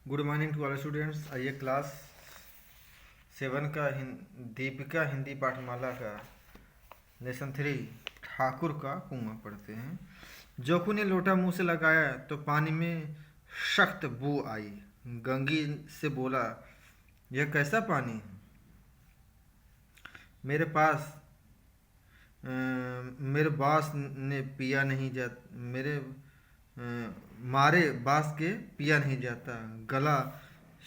Good morning to all students. आइए class 7 का दीपिका हिंदी पाठमाला का लेसन 3 ठाकुर का कुआं पढ़ते हैं। जोखू ने लोटा मुंह से लगाया तो पानी में सख्त बू आई। गंगी से बोला, यह कैसा पानी है? मेरे पास मेरे बास ने पिया नहीं जाता, मारे बास के पिया नहीं जाता। गला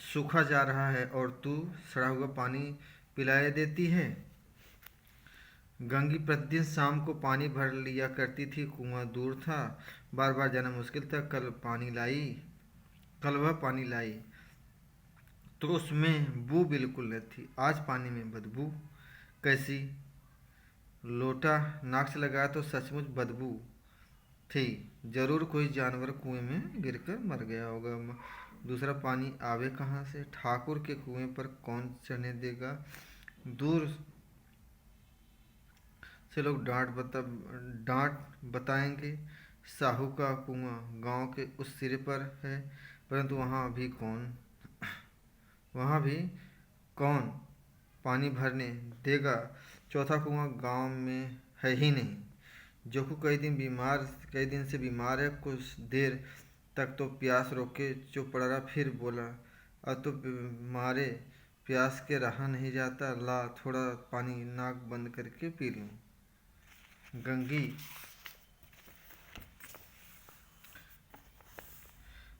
सूखा जा रहा है और तू सड़ा हुआ पानी पिलाए देती है। गंगी प्रतिदिन शाम को पानी भर लिया करती थी। कुआं दूर था, बार बार जाना मुश्किल था। कल वह पानी लाई तो उसमें बू बिल्कुल न थी। आज पानी में बदबू कैसी? लोटा नाक से लगाया तो सचमुच बदबू थी। जरूर कोई जानवर कुएं में गिरकर मर गया होगा। दूसरा पानी आवे कहाँ से? ठाकुर के कुएं पर कौन चढ़ने देगा? दूर से लोग डांट बताएंगे। साहू का कुआं गांव के उस सिरे पर है, परंतु वहाँ भी कौन पानी भरने देगा? चौथा कुआं गांव में है ही नहीं। जोकू कई दिन से बीमार है। कुछ देर तक तो प्यास रोके चुप पड़ा रहा, फिर बोला, अब तो मारे प्यास के रहा नहीं जाता। ला थोड़ा पानी नाक बंद करके पी लूं। गंगी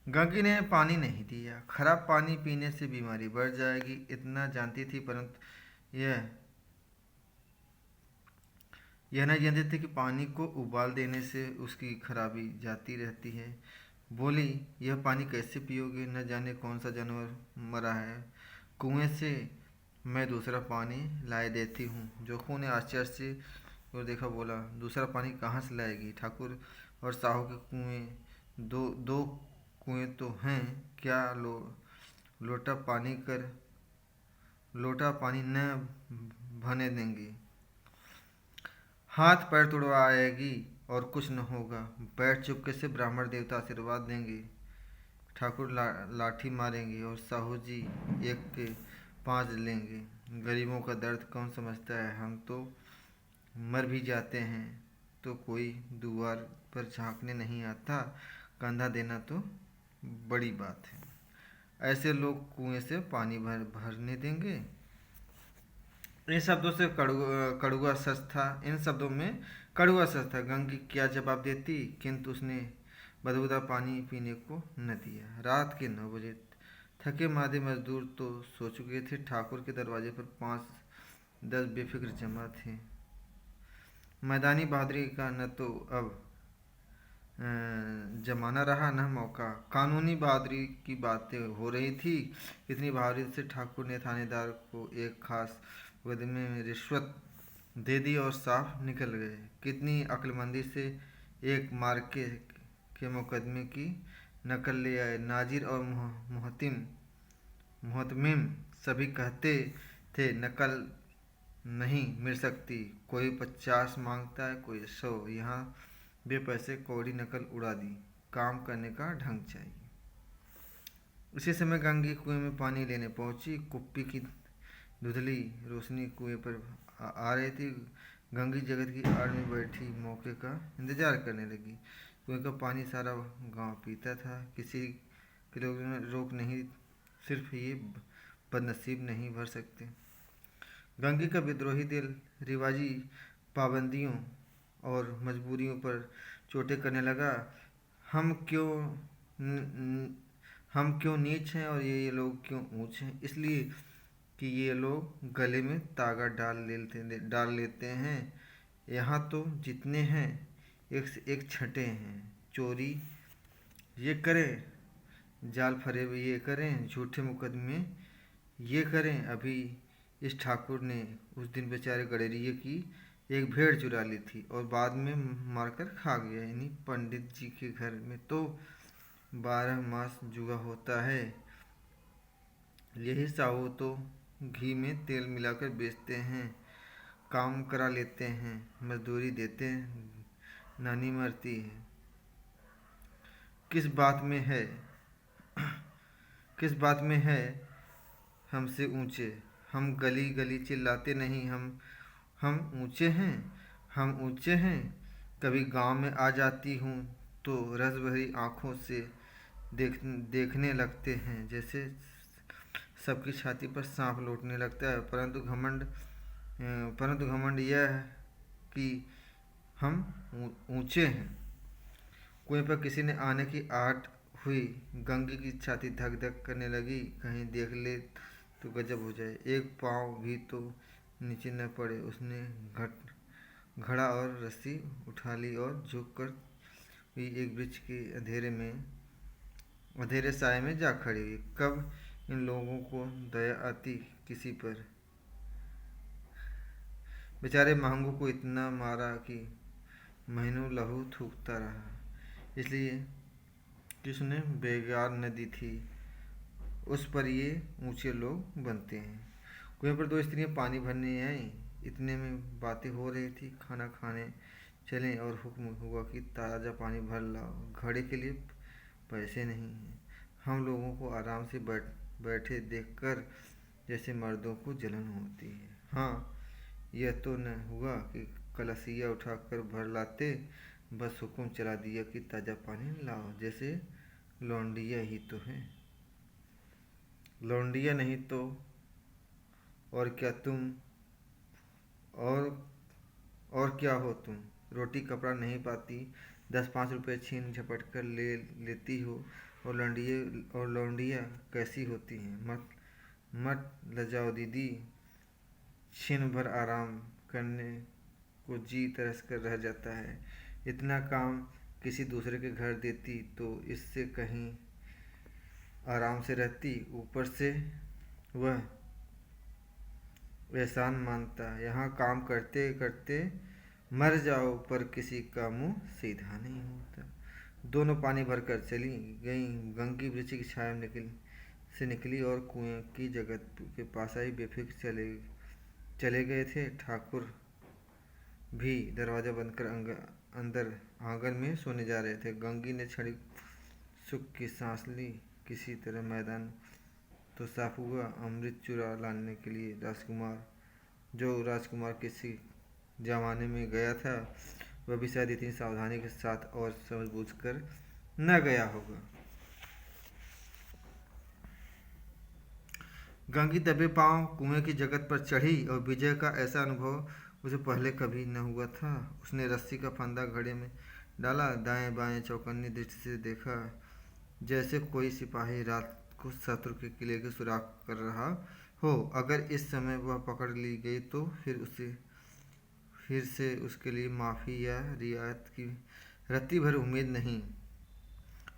गंगी ने पानी नहीं दिया। खराब पानी पीने से बीमारी बढ़ जाएगी, इतना जानती थी, परंतु यह नहीं जानती थी कि पानी को उबाल देने से उसकी खराबी जाती रहती है। बोली, यह पानी कैसे पियोगे? न जाने कौन सा जानवर मरा है। कुएं से मैं दूसरा पानी लाए देती हूँ। जोखू ने आश्चर्य से और देखा, बोला, दूसरा पानी कहाँ से लाएगी? ठाकुर और साहू के कुएं दो दो कुएं तो हैं, क्या लोटा पानी न भरने देंगे? हाथ पैर तुड़वा आएगी और कुछ न होगा। बैठ चुपके से, ब्राह्मण देवता आशीर्वाद देंगे। ठाकुर लाठी मारेंगे और साहू जी एक के 5 लेंगे। गरीबों का दर्द कौन समझता है? हम तो मर भी जाते हैं तो कोई दुआर पर झांकने नहीं आता। कंधा देना तो बड़ी बात है। ऐसे लोग कुएं से पानी भरने देंगे? इन शब्दों से कड़ुआ सच था। इन शब्दों में कड़ुआ सच था। गंगी क्या जवाब देती, किंतु उसने बदबूदार पानी पीने को न दिया। रात के 9 बजे थके मादे मजदूर तो सो चुके थे। ठाकुर के दरवाजे पर 5-10 बेफिक्र जमा थे। मैदानी बहादुरी का न तो अब जमाना रहा न मौका। कानूनी बहादुरी की बातें हो रही थी। इतनी बहादुरी से ठाकुर ने थानेदार को एक खास मुकदमे में रिश्वत दे दी और साफ निकल गए। कितनी अक्लमंदी से एक मार्के के मुकदमे की नकल ले आए। नाजिर और मुहतमिम सभी कहते थे नकल नहीं मिल सकती। कोई 50 मांगता है, कोई 100। यहाँ बेपैसे कौड़ी नकल उड़ा दी। काम करने का ढंग चाहिए। उसी समय गंगी कुएं में पानी लेने पहुंची। कुप्पी की धुंधली रोशनी कुएं पर आ रही थी। गंगी जगत की आड़ में बैठी मौके का इंतजार करने लगी। कुएं का पानी सारा गांव पीता था। किसी के लोग रोक नहीं, सिर्फ ये बदनसीब नहीं भर सकते। गंगी का विद्रोही दिल रिवाजी पाबंदियों और मजबूरियों पर चोटें करने लगा। हम क्यों हम क्यों नीच हैं और ये लोग क्यों ऊंच हैं? इसलिए कि ये लोग गले में तागा डाल लेते हैं। यहाँ तो जितने हैं एक से एक छठे हैं। चोरी ये करें, जाल फरेब ये करें, झूठे मुकदमे ये करें। अभी इस ठाकुर ने उस दिन बेचारे गडरिये की एक भेड़ चुरा ली थी और बाद में मारकर खा गया। इन्हीं पंडित जी के घर में तो 12 मास जुआ होता है। यही साहू तो घी में तेल मिलाकर बेचते हैं, काम करा लेते हैं, मजदूरी देते हैं, नानी मरती है। किस बात में है किस बात में है हमसे ऊंचे, हम गली गली चिल्लाते नहीं, हम ऊंचे हैं, हम ऊंचे हैं। कभी गांव में आ जाती हूँ तो रस भरी आँखों से देखने लगते हैं, जैसे सबकी छाती पर सांप लौटने लगता है। परंतु घमंड यह है कि हम ऊंचे हैं। कुएं पर किसी ने आने की आहट हुई। गंगी की छाती धक धक करने लगी, कहीं देख ले तो गजब हो जाए, एक पाँव भी तो नीचे न पड़े। उसने घड़ा और रस्सी उठा ली और झुक कर हुई एक वृक्ष के अंधेरे साए में जा खड़ी हुई। कब इन लोगों को दया आती किसी पर। बेचारे महंगू को इतना मारा कि महीनों लहू थूकता रहा, इसलिए कि उसने बेगार नदी थी, उस पर ये ऊंचे लोग बनते हैं। कुएं पर दो स्त्रियां पानी भरने आईं। इतने में बातें हो रही थी, खाना खाने चलें और हुक्म हुआ कि ताज़ा पानी भर लाओ, घड़े के लिए पैसे नहीं हैं। हम लोगों को आराम से बैठे देखकर जैसे मर्दों को जलन होती है। हाँ, यह तो न हुआ कि कलसिया उठाकर भर लाते, बस हुक्म चला दिया कि ताज़ा पानी लाओ, जैसे लौंडिया ही तो है। लौंडिया नहीं तो और क्या तुम, और और क्या हो तुम। रोटी कपड़ा नहीं पाती, 10-5 रुपए छीन झपट कर लेती हो। और लौंडिया कैसी होती हैं। मत मत लजाओ दीदी, क्षण भर आराम करने को जी तरस कर रह जाता है। इतना काम किसी दूसरे के घर देती तो इससे कहीं आराम से रहती, ऊपर से वह एहसान मानता। यहाँ काम करते करते मर जाओ, पर किसी का मुंह सीधा नहीं होता। दोनों पानी भरकर चली गईं। गंगी वृक्ष की छाया में निकली और कुएं की जगत के पास आई। बेफिक्र चले गए थे। ठाकुर भी दरवाज़ा बंद कर अंदर आंगन में सोने जा रहे थे। गंगी ने क्षणिक सुख की सांस ली। किसी तरह मैदान तो साफ हुआ। अमृत चुरा लाने के लिए राजकुमार किसी जमाने में गया था, वह भी शायद इतनी सावधानी के साथ और समझबूझ कर न गया होगा। गंगी दबे पांव कुएं की जगत पर चढ़ी और विजय का ऐसा अनुभव उसे पहले कभी न हुआ था। उसने रस्सी का फंदा घड़े में डाला, दाएं बाएं चौकन्नी दृष्टि से देखा, जैसे कोई सिपाही रात को शत्रु के किले के सुराख कर रहा हो। अगर इस समय वह पकड़ ली गई तो फिर से उसके लिए माफ़ी या रियायत की रत्ती भर उम्मीद नहीं।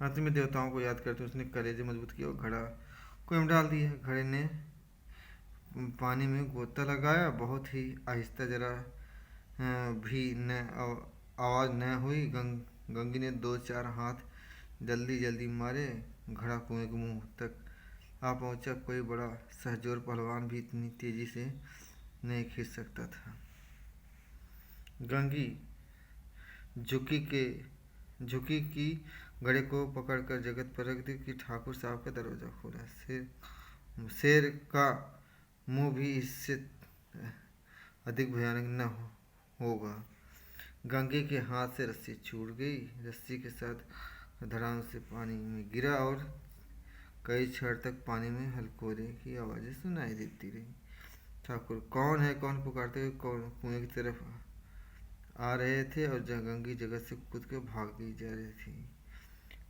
अंत में देवताओं को याद करते उसने कलेजे मजबूत किया और घड़ा कुएं में डाल दिया। घड़े ने पानी में गोता लगाया, बहुत ही आहिस्ता, जरा भी न आवाज़ न हुई। गंगी ने 2-4 हाथ जल्दी जल्दी मारे। घड़ा कुएं के मुंह तक आ पहुंचा। कोई बड़ा सहजोर पहलवान भी इतनी तेजी से नहीं खींच सकता था। गंगी झुकी की घड़े को पकड़कर जगत पर रख दी कि ठाकुर साहब का दरवाज़ा खोला। शेर का मुंह भी इससे अधिक भयानक न होगा। गंगे के हाथ से रस्सी छूट गई। रस्सी के साथ धड़ाम से पानी में गिरा और कई क्षण तक पानी में हलकोरे की आवाज़ें सुनाई देती रही। ठाकुर कौन है कौन पुकारते हुए कुएं की तरफ आ रहे थे और गंगी जगत से कूद कर भागी जा रही थी।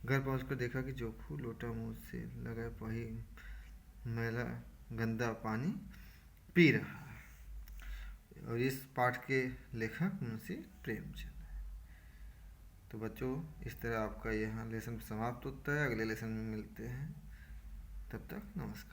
घर पहुंचकर देखा कि जोखू लोटा मुंह से लगा वही मैला गंदा पानी पी रहा है। और इस पाठ के लेखक मुंशी प्रेमचंद है। तो बच्चों, इस तरह आपका यहाँ लेसन समाप्त होता है। अगले लेसन में मिलते हैं, तब तक नमस्कार।